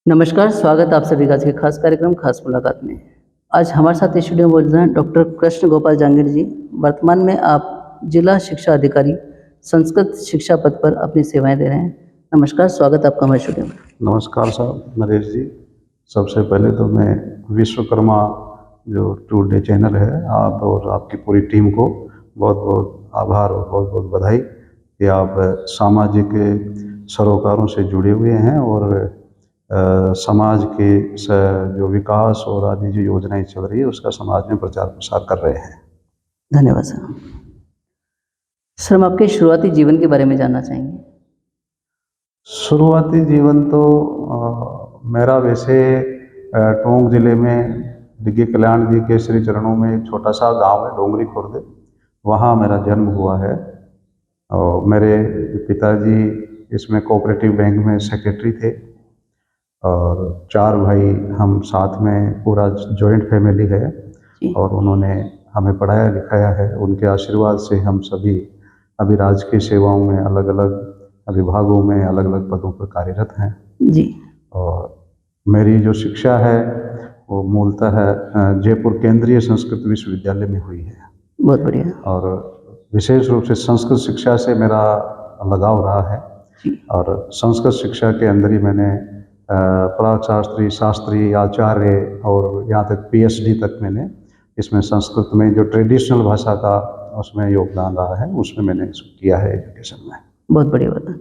नमस्कार, स्वागत है आप सभी का आज के खास कार्यक्रम खास मुलाकात में। आज हमारे साथ स्टूडियो में मौजूद हैं डॉक्टर कृष्ण गोपाल जांगीर जी। वर्तमान में आप जिला शिक्षा अधिकारी, संस्कृत शिक्षा पद पर अपनी सेवाएं दे रहे हैं। नमस्कार, स्वागत है आपका हमारे स्टूडियो में। नमस्कार साहब नरेश जी। सबसे पहले तो मैं विश्वकर्मा जो टुडे चैनल है आप और आपकी पूरी टीम को बहुत बहुत आभार और बहुत बहुत बधाई कि आप सामाजिक सरोकारों से जुड़े हुए हैं और समाज के जो विकास और आदि जो योजनाएं चल रही है उसका समाज में प्रचार प्रसार कर रहे हैं। धन्यवाद सर। सर, हम आपके शुरुआती जीवन के बारे में जानना चाहेंगे। शुरुआती जीवन तो मेरा वैसे टोंक जिले में डिग्गी कल्याण जी के श्री चरणों में एक छोटा सा गांव है डोंगरी खुर्द, वहाँ मेरा जन्म हुआ है। और मेरे पिताजी इसमें कोऑपरेटिव बैंक में सेक्रेटरी थे और 4 भाई हम साथ में, पूरा जॉइंट फैमिली है जी। और उन्होंने हमें पढ़ाया लिखाया है। उनके आशीर्वाद से हम सभी अभी राजकीय सेवाओं में अलग अलग विभागों में अलग अलग पदों पर कार्यरत हैं। जी। और मेरी जो शिक्षा है वो मूलतः जयपुर केंद्रीय संस्कृत विश्वविद्यालय में हुई है। बहुत बढ़िया। और विशेष रूप से संस्कृत शिक्षा से मेरा लगाव रहा है जी। और संस्कृत शिक्षा के अंदर ही मैंने प्राक शास्त्री, शास्त्री, आचार्य और यहाँ तक PhD तक मैंने इसमें संस्कृत में जो ट्रेडिशनल भाषा का उसमें योगदान रहा है उसमें मैंने किया है एजुकेशन में। बहुत बढ़िया बात है।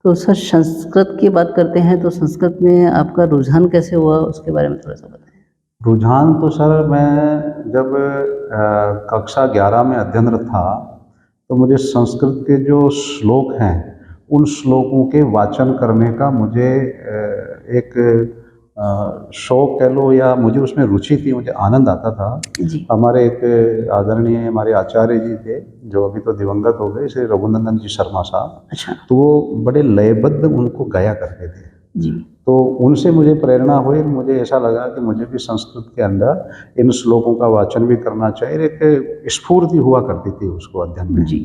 तो सर, संस्कृत की बात करते हैं तो संस्कृत में आपका रुझान कैसे हुआ, उसके बारे में थोड़ा सा बताएं। रुझान तो सर मैं जब कक्षा 11 में अध्ययनरत था तो मुझे संस्कृत के जो श्लोक हैं उन श्लोकों के वाचन करने का मुझे एक शौक कह लो या मुझे उसमें रुचि थी, मुझे आनंद आता था। जी। हमारे एक आदरणीय हमारे आचार्य जी थे जो अभी तो दिवंगत हो गए, श्री रघुनंदन जी शर्मा साहब। अच्छा। तो वो बड़े लयबद्ध उनको गाया करते थे। जी। तो उनसे मुझे प्रेरणा हुई, मुझे ऐसा लगा कि मुझे भी संस्कृत के अंदर इन श्लोकों का वाचन भी करना चाहिए। एक स्फूर्ति हुआ करती थी उसको अध्ययन में। जी।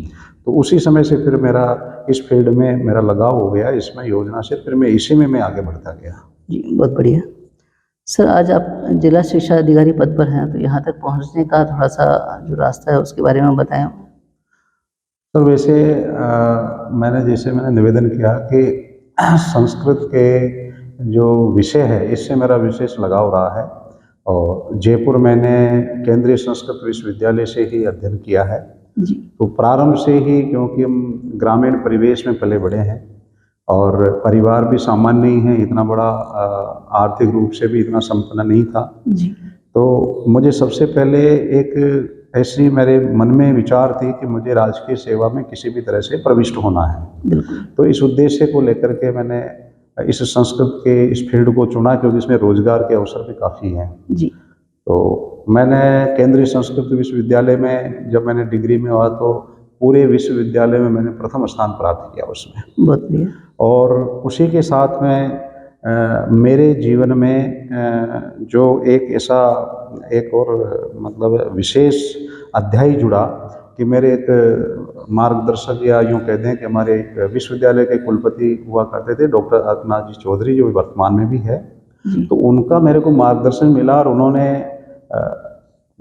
तो उसी समय से फिर मेरा इस फील्ड में मेरा लगाव हो गया, इसमें योजना से फिर मैं इसी में आगे बढ़ता गया। जी, बहुत बढ़िया। सर, आज आप जिला शिक्षा अधिकारी पद पर हैं, तो यहाँ तक पहुँचने का थोड़ा-सा जो रास्ता है उसके बारे में बताएँ? सर वैसे मैंने निवेदन किया कि संस्कृत के जो विषय है इससे मेरा विशेष लगाव रहा है और जयपुर मैंने केंद्रीय संस्कृत विश्वविद्यालय से ही अध्ययन किया है। जी। तो प्रारंभ से ही, क्योंकि हम ग्रामीण परिवेश में पले बड़े हैं और परिवार भी सामान्य नहीं है, इतना बड़ा आर्थिक रूप से भी इतना संपन्न नहीं था। जी। तो मुझे सबसे पहले एक ऐसी मेरे मन में विचार थी कि मुझे राजकीय सेवा में किसी भी तरह से प्रविष्ट होना है। बिल्कुल। तो इस उद्देश्य को लेकर के मैंने इस संस्कृत के इस फील्ड को चुना क्योंकि इसमें रोजगार के अवसर भी काफ़ी हैं। जी। तो मैंने केंद्रीय संस्कृत विश्वविद्यालय में जब मैंने डिग्री में हुआ तो पूरे विश्वविद्यालय में मैंने प्रथम स्थान प्राप्त किया उसमें। बहुत बढ़िया। और उसी के साथ में मेरे जीवन में जो एक ऐसा एक और मतलब विशेष अध्याय जुड़ा कि मेरे एक मार्गदर्शक या यूँ कह दें कि हमारे एक विश्वविद्यालय के कुलपति हुआ करते थे डॉक्टर अरकनाथ जी चौधरी, जो वर्तमान में भी है। जी। तो उनका मेरे को मार्गदर्शन मिला और उन्होंने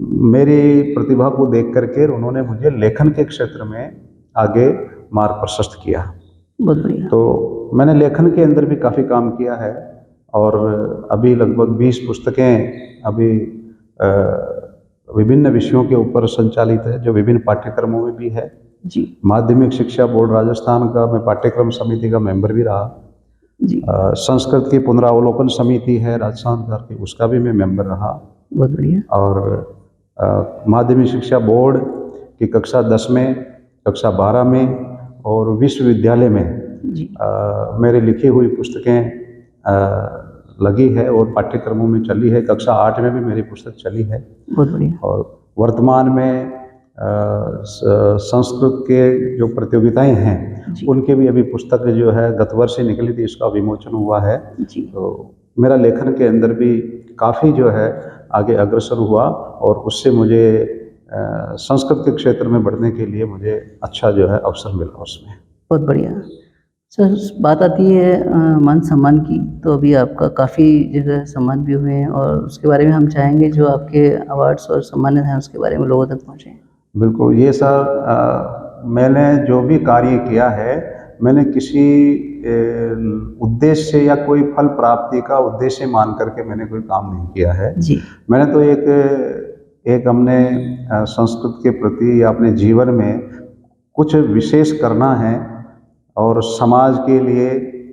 मेरी प्रतिभा को देख करके उन्होंने मुझे लेखन के क्षेत्र में आगे मार्ग प्रशस्त किया। बहुत बढ़िया। तो मैंने लेखन के अंदर भी काफ़ी काम किया है और अभी लगभग 20 पुस्तकें अभी विभिन्न विषयों के ऊपर संचालित है जो विभिन्न पाठ्यक्रमों में भी है। जी। माध्यमिक शिक्षा बोर्ड राजस्थान का मैं पाठ्यक्रम समिति का मेंबर भी रहा। जी। संस्कृत की पुनरावलोकन समिति है राजस्थान सरकार की, उसका भी मैं मेंबर रहा। बहुत बढ़िया। और माध्यमिक शिक्षा बोर्ड की कक्षा 10 में, कक्षा 12 में और विश्वविद्यालय में जी। मेरी लिखी हुई पुस्तकें लगी है और पाठ्यक्रमों में चली है। कक्षा 8 में भी मेरी पुस्तक चली है। बहुत बढ़िया। और वर्तमान में संस्कृत के जो प्रतियोगिताएं हैं जी। उनके भी अभी पुस्तक जो है गत वर्ष ही निकली थी, इसका विमोचन हुआ है। जी। तो मेरा लेखन के अंदर भी काफ़ी जो है आगे अग्रसर हुआ और उससे मुझे संस्कृत के क्षेत्र में बढ़ने के लिए मुझे अच्छा जो है अवसर मिला उसमें। बहुत बढ़िया। सर बात आती है मान सम्मान की, तो अभी आपका काफ़ी जगह सम्मान भी हुए हैं और उसके बारे में हम चाहेंगे जो आपके अवार्ड्स और सम्मान हैं उसके बारे में लोगों तक पहुँचे। बिल्कुल, ये सर मैंने जो भी कार्य किया है, मैंने किसी उद्देश्य या कोई फल प्राप्ति का उद्देश्य मान करके मैंने कोई काम नहीं किया है। जी, मैंने तो एक हमने संस्कृत के प्रति या अपने जीवन में कुछ विशेष करना है और समाज के लिए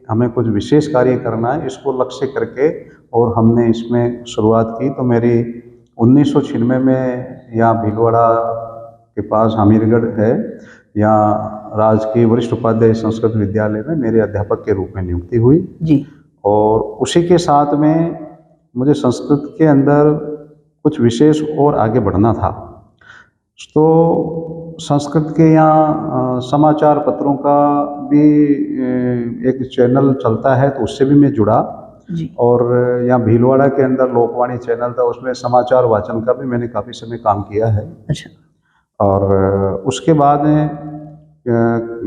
हमें कुछ विशेष कार्य करना है, इसको लक्ष्य करके और हमने इसमें शुरुआत की। तो मेरी 1996 में यहाँ भीलवाड़ा के पास हमीरगढ़ है, यहाँ राजकीय वरिष्ठ उपाध्याय संस्कृत विद्यालय में मेरे अध्यापक के रूप में नियुक्ति हुई। जी, और उसी के साथ में मुझे संस्कृत के अंदर कुछ विशेष और आगे बढ़ना था। तो संस्कृत के यहाँ समाचार पत्रों का भी एक चैनल चलता है, तो उससे भी मैं जुड़ा। जी, और यहाँ भीलवाड़ा के अंदर लोकवाणी चैनल था, उसमें समाचार वाचन का भी मैंने काफ़ी समय काम किया है। अच्छा, और उसके बाद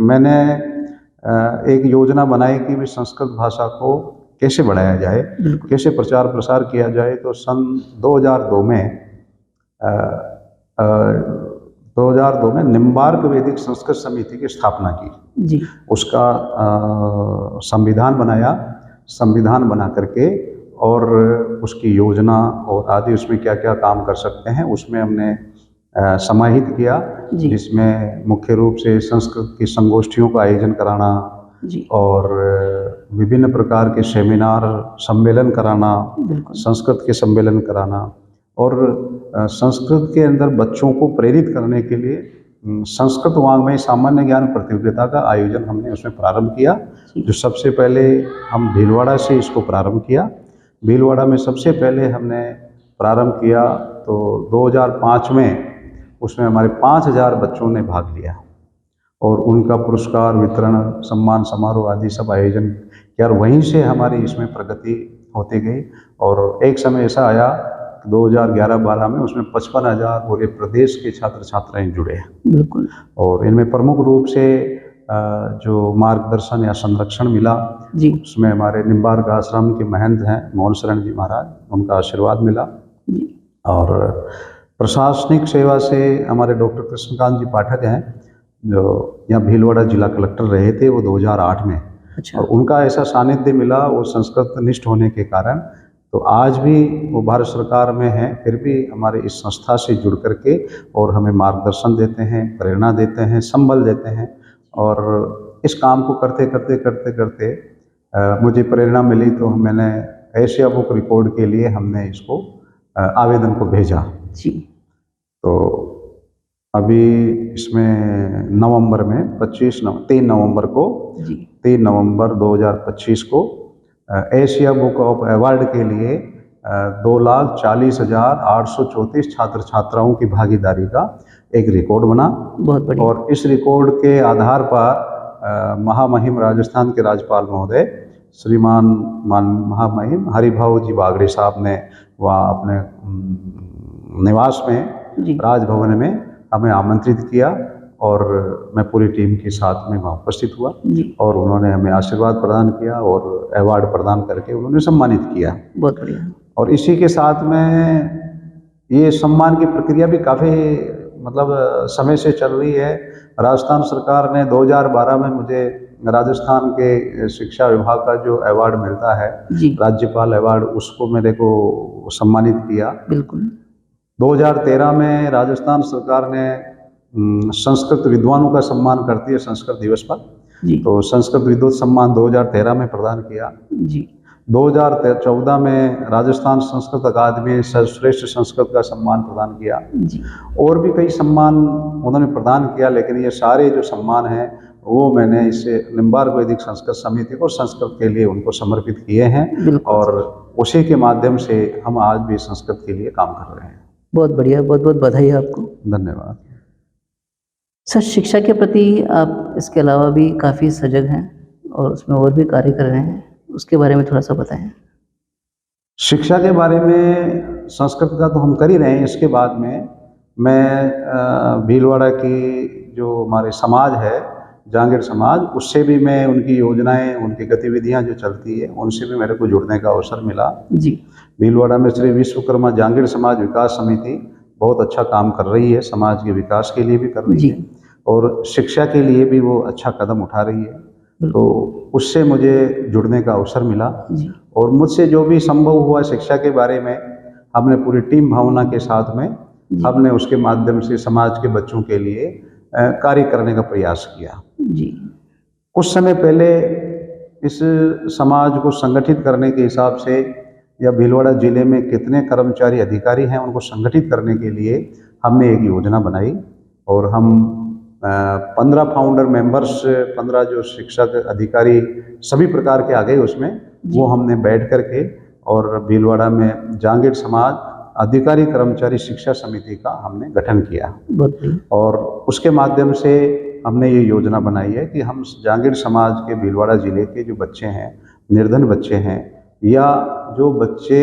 मैंने एक योजना बनाई कि भी संस्कृत भाषा को कैसे बढ़ाया जाए, बिल्कुल, कैसे प्रचार प्रसार किया जाए। तो सन 2002 में अ, अ, 2002 में निम्बार्क वैदिक संस्कृत समिति की स्थापना की। जी, उसका संविधान बनाया, संविधान बना करके और उसकी योजना और आदि उसमें क्या क्या काम कर सकते हैं उसमें हमने समाहित किया, जी, जिसमें मुख्य रूप से संस्कृत की संगोष्ठियों का आयोजन कराना जी, और विभिन्न प्रकार के सेमिनार सम्मेलन कराना, बिल्कुल, संस्कृत के सम्मेलन कराना और संस्कृत के अंदर बच्चों को प्रेरित करने के लिए संस्कृत वाङ्मय सामान्य ज्ञान प्रतियोगिता का आयोजन हमने उसमें प्रारंभ किया। जी, जो सबसे पहले हम भीलवाड़ा से इसको प्रारंभ किया। भीलवाड़ा में सबसे पहले हमने प्रारंभ किया, तो 2005 में उसमें हमारे 5000 बच्चों ने भाग लिया और उनका पुरस्कार वितरण, सम्मान समारोह आदि सब आयोजन किया। और वहीं से हमारी इसमें प्रगति होती गई और एक समय ऐसा आया 2011-12 में उसमें 55,000 पूरे प्रदेश के छात्र छात्राएं जुड़े हैं। बिल्कुल, और इनमें प्रमुख रूप से जो मार्गदर्शन या संरक्षण मिला, जी, उसमें हमारे निम्बार्क आश्रम के महंत हैं मोहन शरण जी महाराज, उनका आशीर्वाद मिला। जी, और प्रशासनिक सेवा से हमारे डॉक्टर कृष्णकांत जी पाठक हैं, जो यहाँ भीलवाड़ा जिला कलेक्टर रहे थे वो 2008 में। अच्छा, और उनका ऐसा सानिध्य मिला वो संस्कृत निष्ठ होने के कारण, तो आज भी वो भारत सरकार में हैं, फिर भी हमारे इस संस्था से जुड़ करके और हमें मार्गदर्शन देते हैं, प्रेरणा देते हैं, संबल देते हैं। और इस काम को करते करते करते करते मुझे प्रेरणा मिली, तो मैंने एशिया बुक रिकॉर्ड के लिए हमने इसको आवेदन को भेजा। जी, तो अभी इसमें नवंबर में 3 नवंबर को, जी, 3 नवंबर 2025 को एशिया बुक ऑफ अवार्ड के लिए 2,40,834 छात्र छात्राओं की भागीदारी का एक रिकॉर्ड बना। बहुत बढ़िया, और इस रिकॉर्ड के आधार पर महामहिम राजस्थान के राज्यपाल महोदय श्रीमान महामहिम हरिभाऊ जी बागड़े साहब ने वहाँ अपने निवास में, जी, राजभवन में हमें आमंत्रित किया और मैं पूरी टीम के साथ में वहाँ उपस्थित हुआ जी, और उन्होंने हमें आशीर्वाद प्रदान किया और अवार्ड प्रदान करके उन्होंने सम्मानित किया। बहुत बढ़िया, और इसी के साथ में ये सम्मान की प्रक्रिया भी काफ़ी मतलब समय से चल रही है। राजस्थान सरकार ने 2012 में मुझे राजस्थान के शिक्षा विभाग का जो अवार्ड मिलता है, जी, राज्यपाल अवार्ड, उसको मेरे को सम्मानित किया। बिल्कुल, 2013 में राजस्थान सरकार ने संस्कृत विद्वानों का सम्मान करती है संस्कृत दिवस पर, जी, तो संस्कृत विद्वत सम्मान 2013 में प्रदान किया। जी, 2014 में राजस्थान संस्कृत अकादमी ने सर्वश्रेष्ठ संस्कृत का सम्मान प्रदान किया। जी, और भी कई सम्मान उन्होंने प्रदान किया, लेकिन ये सारे जो सम्मान हैं वो मैंने इसे निम्बार्क वैदिक संस्कृत समिति को संस्कृत के लिए उनको समर्पित किए हैं बिल्कुल और सर, उसी के माध्यम से हम आज भी संस्कृत के लिए काम कर रहे हैं। बहुत बढ़िया, बहुत-बहुत बधाई आपको। धन्यवाद। सर शिक्षा के प्रति आप इसके अलावा भी काफ़ी सजग हैं और उसमें और भी कार्य कर रहे हैं, उसके बारे में थोड़ा-सा बताएँ? शिक्षा के बारे में संस्कृत का तो हम कर ही रहे हैं, इसके बाद में मैं भीलवाड़ा की जो हमारे समाज है, जांगीर समाज, उससे भी मैं उनकी योजनाएं, उनकी गतिविधियां जो चलती है उनसे भी मेरे को जुड़ने का अवसर मिला। जी। भीलवाड़ा में श्री विश्वकर्मा जांगीर समाज विकास समिति बहुत अच्छा काम कर रही है, समाज के विकास के लिए भी कर रही जी। है और शिक्षा के लिए भी वो अच्छा कदम उठा रही है। तो बिल्कुल। उससे मुझे जुड़ने का अवसर मिला जी। और मुझसे जो भी संभव हुआ शिक्षा के बारे में, हमने पूरी टीम भावना के साथ में जी। हमने उसके माध्यम से समाज के बच्चों के लिए कार्य करने का प्रयास किया। जी। कुछ समय पहले इस समाज को संगठित करने के हिसाब से, या भीलवाड़ा जिले में कितने कर्मचारी अधिकारी हैं उनको संगठित करने के लिए हमने एक योजना बनाई और हम 15 फाउंडर मेंबर्स, 15 जो शिक्षक अधिकारी सभी प्रकार के आ गए उसमें, वो हमने बैठ करके और भीलवाड़ा में जांगीर समाज अधिकारी कर्मचारी शिक्षा समिति का हमने गठन किया। और उसके माध्यम से हमने ये योजना बनाई है कि हम जांगीर समाज के भीलवाड़ा जिले के जो बच्चे हैं, निर्धन बच्चे हैं, या जो बच्चे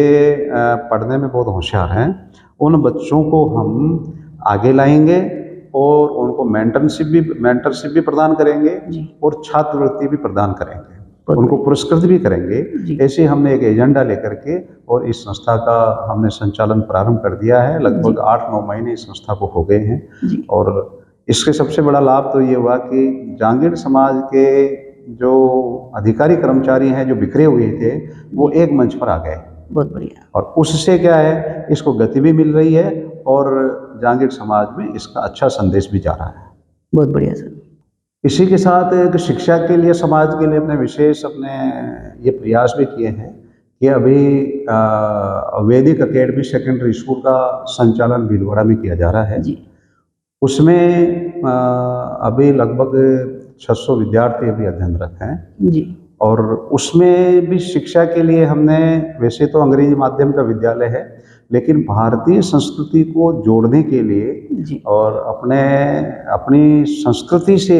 पढ़ने में बहुत होशियार हैं, उन बच्चों को हम आगे लाएंगे और उनको मेंटरशिप भी प्रदान करेंगे और छात्रवृत्ति भी प्रदान करेंगे, उनको पुरस्कृत भी करेंगे। ऐसे हमने एक एजेंडा लेकर के और इस संस्था का हमने संचालन प्रारंभ कर दिया है। लगभग 8-9 महीने इस संस्था को हो गए हैं और इसके सबसे बड़ा लाभ तो ये हुआ कि जांगीर समाज के जो अधिकारी कर्मचारी हैं जो बिखरे हुए थे, वो एक मंच पर आ गए। बहुत बढ़िया। और उससे क्या है, इसको गति भी मिल रही है और जांगीर समाज में इसका अच्छा संदेश भी जा रहा है। बहुत बढ़िया सर। इसी के साथ एक शिक्षा के लिए, समाज के लिए अपने विशेष ये प्रयास भी किए हैं कि अभी वैदिक अकेडमी सेकेंडरी स्कूल का संचालन भीलवाड़ा में किया जा रहा है। उसमें अभी लगभग 600 विद्यार्थी अभी अध्ययनरत हैं जी। और उसमें भी शिक्षा के लिए हमने, वैसे तो अंग्रेजी माध्यम का विद्यालय है, लेकिन भारतीय संस्कृति को जोड़ने के लिए और अपनी संस्कृति से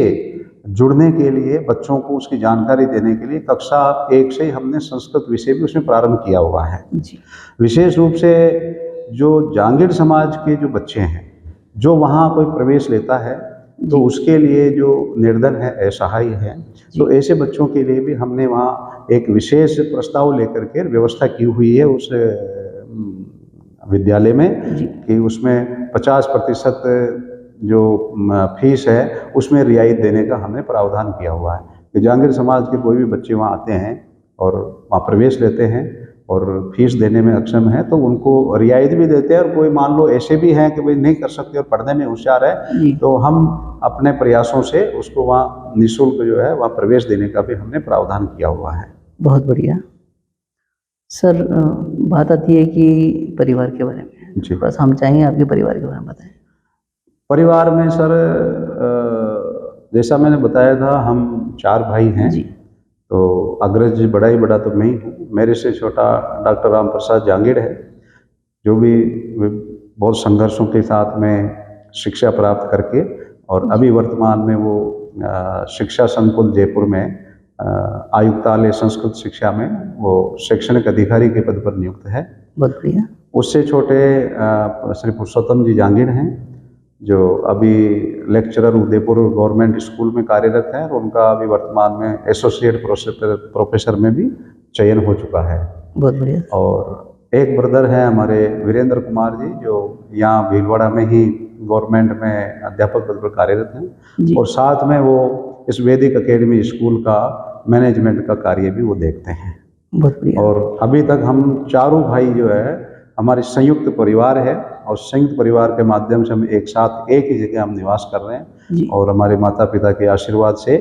जुड़ने के लिए, बच्चों को उसकी जानकारी देने के लिए कक्षा 1 से ही हमने संस्कृत विषय भी उसमें प्रारंभ किया हुआ है जी। विशेष रूप से जो जांगीर समाज के जो बच्चे हैं, जो वहाँ कोई प्रवेश लेता है तो उसके लिए जो निर्धन है, असहाय है, तो ऐसे बच्चों के लिए भी हमने वहाँ एक विशेष प्रस्ताव लेकर के व्यवस्था की हुई है उस विद्यालय में कि उसमें 50% जो फीस है उसमें रियायत देने का हमने प्रावधान किया हुआ है कि जांगीर समाज के कोई भी बच्चे वहाँ आते हैं और वहाँ प्रवेश लेते हैं और फीस देने में अक्षम है तो उनको रियायत भी देते हैं। और कोई मान लो ऐसे भी हैं कि भाई नहीं कर सकते और पढ़ने में होशियार है, तो हम अपने प्रयासों से उसको वहाँ निःशुल्क जो है वहाँ प्रवेश देने का भी हमने प्रावधान किया हुआ है। बहुत बढ़िया सर। बात आती है कि परिवार के बारे में जी, बस हम चाहेंगे आपके परिवार के बारे में बताएं। परिवार में सर जैसा मैंने बताया था, हम 4 भाई हैं जी। तो अग्रज बड़ा ही बड़ा तो मैं ही हूँ, मेरे से छोटा डॉक्टर राम प्रसाद जांगीर है, जो भी बहुत संघर्षों के साथ में शिक्षा प्राप्त करके और अभी वर्तमान में वो शिक्षा संकुल जयपुर में आयुक्तालय संस्कृत शिक्षा में वो शैक्षणिक अधिकारी के पद पर नियुक्त है। बहुत बढ़िया। उससे छोटे श्री पुरुषोत्तम जी जांगीर हैं, जो अभी लेक्चरर उदयपुर गवर्नमेंट स्कूल में कार्यरत है और उनका अभी वर्तमान में एसोसिएट प्रोफेसर में भी चयन हो चुका है। बहुत बढ़िया। और एक ब्रदर है हमारे वीरेंद्र कुमार जी, जो यहाँ भीलवाड़ा में ही गवर्नमेंट में अध्यापक पद पर कार्यरत हैं और साथ में वो इस वैदिक अकेडमी स्कूल का मैनेजमेंट का कार्य भी वो देखते हैं। बहुत बढ़िया। और अभी तक हम चारों भाई जो है हमारे संयुक्त परिवार है और संयुक्त परिवार के माध्यम से हम एक साथ एक ही जगह हम निवास कर रहे हैं और हमारे माता पिता के आशीर्वाद से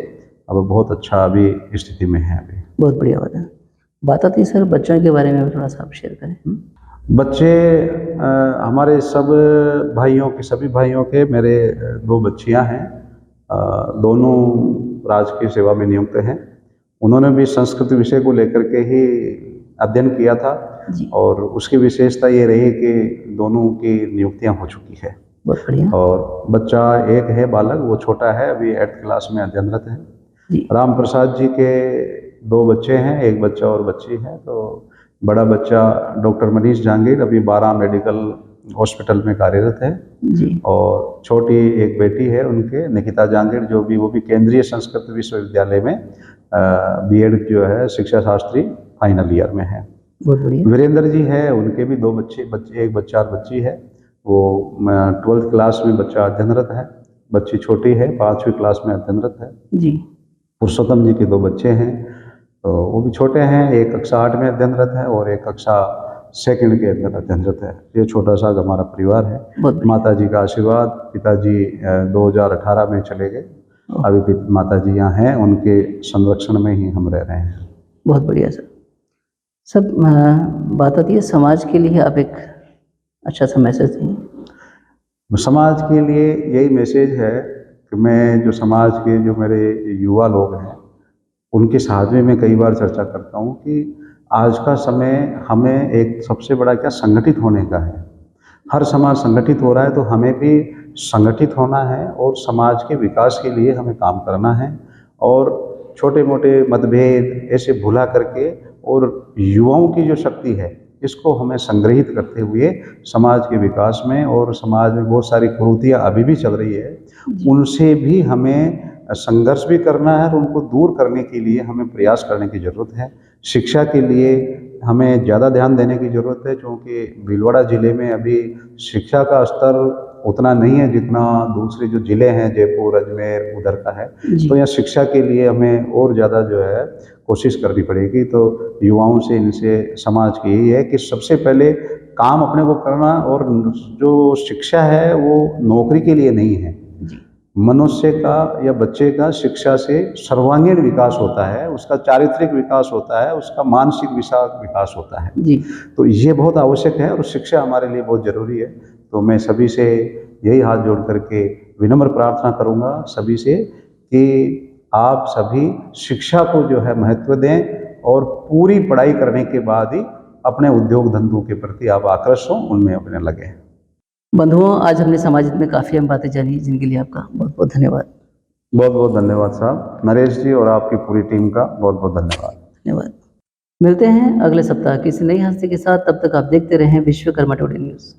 अब बहुत अच्छा अभी स्थिति में है। अभी बहुत बढ़िया बात आती है सर बच्चों के बारे में थोड़ा सा आप शेयर करें। बच्चे हमारे सभी भाइयों के मेरे 2 बच्चियां हैं, दोनों राजकीय सेवा में नियुक्त हैं। उन्होंने भी संस्कृत विषय को लेकर के ही अध्ययन किया था और उसकी विशेषता ये रही कि दोनों की नियुक्तियां हो चुकी है। बहुत बढ़िया। और बच्चा एक है बालक, वो छोटा है, अभी 8th क्लास में अध्ययनरत है। राम प्रसाद जी के 2 बच्चे हैं, एक बच्चा और बच्ची है। तो बड़ा बच्चा डॉक्टर मनीष जांगीर अभी 12 मेडिकल हॉस्पिटल में कार्यरत है। जी। और छोटी एक बेटी है उनके, निकिता जांगिड़, वो भी केंद्रीय संस्कृत विश्वविद्यालय में बीएड जो है शिक्षा शास्त्री फाइनल ईयर में है। बहुत बढ़िया। वीरेंद्र जी है, उनके भी 2 बच्चे, एक बच्चा और बच्ची है। वो 12th क्लास में बच्चा अध्ययनरत है, बच्ची छोटी है 5वीं क्लास में अध्ययनरत है। जी। पुरुषोत्तम जी के 2 बच्चे हैं, तो वो भी छोटे हैं, एक कक्षा 8 में अध्ययनरत है और एक कक्षा 2nd के अंदर अध्ययनरत है। ये छोटा सा हमारा परिवार है। बहुत बढ़िया। माता जी का आशीर्वाद, पिताजी 2018 में चले गए, अभी भी माता जी यहाँ हैं, उनके संरक्षण में ही हम रह रहे हैं। बहुत बढ़िया सर। सब बात आती है समाज के लिए, आप एक अच्छा सा मैसेज दें। समाज के लिए यही मैसेज है कि मैं जो समाज के जो मेरे युवा लोग हैं उनके साथ में मैं कई बार चर्चा करता हूँ कि आज का समय हमें एक सबसे बड़ा क्या संगठित होने का है। हर समाज संगठित हो रहा है तो हमें भी संगठित होना है और समाज के विकास के लिए हमें काम करना है और छोटे मोटे मतभेद ऐसे भुला करके और युवाओं की जो शक्ति है इसको हमें संग्रहित करते हुए समाज के विकास में, और समाज में बहुत सारी कुरीतियाँ अभी भी चल रही है, उनसे भी हमें संघर्ष भी करना है और उनको दूर करने के लिए हमें प्रयास करने की ज़रूरत है। शिक्षा के लिए हमें ज़्यादा ध्यान देने की ज़रूरत है, क्योंकि भीलवाड़ा ज़िले में अभी शिक्षा का स्तर उतना नहीं है जितना दूसरे जो ज़िले हैं, जयपुर, अजमेर, उधर का है। तो यहाँ शिक्षा के लिए हमें और ज़्यादा जो है कोशिश करनी पड़ेगी। तो युवाओं से, इनसे, समाज की यही है कि सबसे पहले काम अपने को करना, और जो शिक्षा है वो नौकरी के लिए नहीं है। मनुष्य का या बच्चे का शिक्षा से सर्वांगीण विकास होता है, उसका चारित्रिक विकास होता है, उसका मानसिक विकास होता है। जी। तो ये बहुत आवश्यक है और शिक्षा हमारे लिए बहुत ज़रूरी है। तो मैं सभी से यही हाथ जोड़ करके विनम्र प्रार्थना करूँगा सभी से कि आप सभी शिक्षा को जो है महत्व दें और पूरी पढ़ाई करने के बाद ही अपने उद्योग धंधों के प्रति आप आकृष्ट हों, उनमें अपने लगें। बंधुओं, आज हमने समाज हित में काफ़ी अहम बातें जानी, जिनके लिए आपका बहुत बहुत धन्यवाद। बहुत बहुत धन्यवाद साहब, नरेश जी और आपकी पूरी टीम का बहुत बहुत धन्यवाद। धन्यवाद। मिलते हैं अगले सप्ताह किसी नई हस्ती के साथ, तब तक आप देखते रहें विश्वकर्मा टुडे न्यूज़।